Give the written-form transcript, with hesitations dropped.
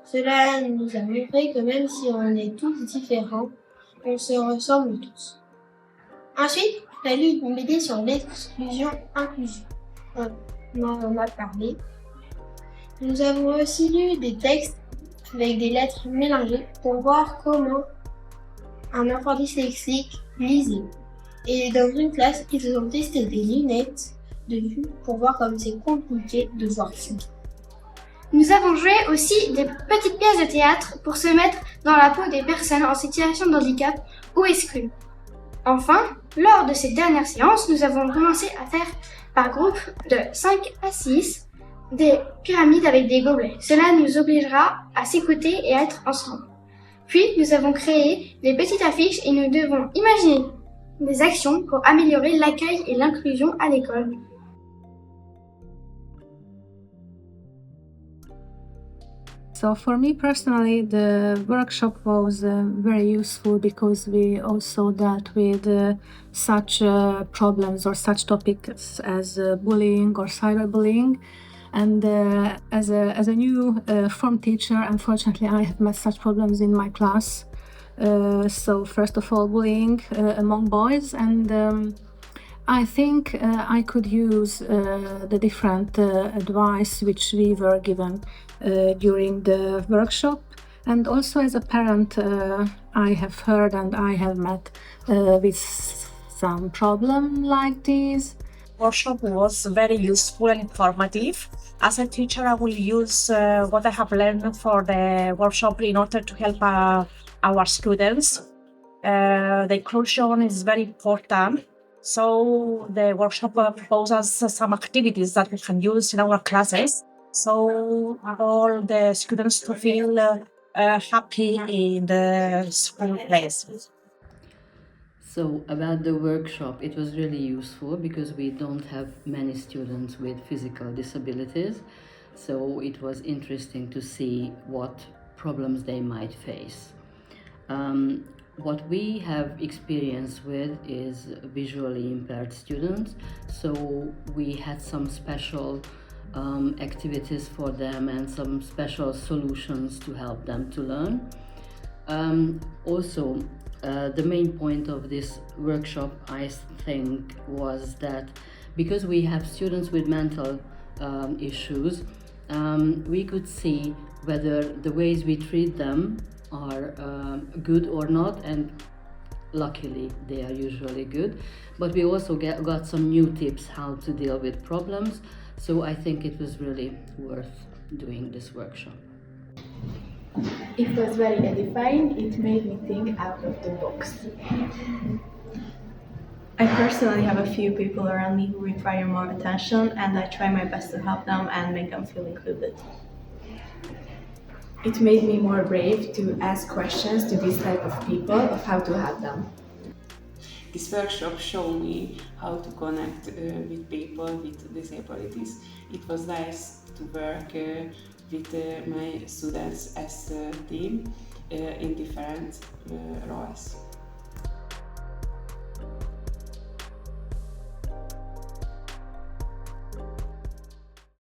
Cela nous a montré que même si on est tous différents, on se ressemble tous. Ensuite, on a lu une BD sur l'exclusion-inclusion. On en a parlé. Nous avons aussi lu des textes avec des lettres mélangées pour voir comment un enfant dyslexique lisait. Et dans une classe, ils ont testé des lunettes de vue pour voir comme c'est compliqué de voir flou. Nous avons joué aussi des petites pièces de théâtre pour se mettre dans la peau des personnes en situation de handicap ou exclues. Enfin, lors de cette dernière séance, nous avons commencé à faire par groupe de 5 à 6 des pyramides avec des gobelets. Cela nous obligera à s'écouter et à être ensemble. Puis, nous avons créé des petites affiches et nous devons imaginer des actions pour améliorer l'accueil et l'inclusion à l'école. So for me personally, the workshop was very useful because we also dealt with such problems or such topics as bullying or cyberbullying. And as a new form teacher, unfortunately, I have met such problems in my class. So first of all, bullying among boys, and I think I could use the different advice which we were given during the workshop. And also as a parent, I have heard and I have met with some problem like this. Workshop was very useful and informative. As a teacher, I will use what I have learned for the workshop in order to help our students. The inclusion is very important. So the workshop proposes some activities that we can use in our classes. So all the students to feel happy in the school place. So about the workshop, it was really useful because we don't have many students with physical disabilities. So it was interesting to see what problems they might face. What we have experience with is visually impaired students. So we had some special activities for them and some special solutions to help them to learn. Also, the main point of this workshop, I think, was that because we have students with mental issues, we could see whether the ways we treat them are good or not, and luckily they are usually good. But we also got some new tips how to deal with problems, so I think it was really worth doing this workshop. It was very edifying. It made me think out of the box. I personally have a few people around me who require more attention, and I try my best to help them and make them feel included. It made me more brave to ask questions to these type of people of how to help them. This workshop showed me how to connect with people with disabilities. It was nice to work with my students as a team in different roles.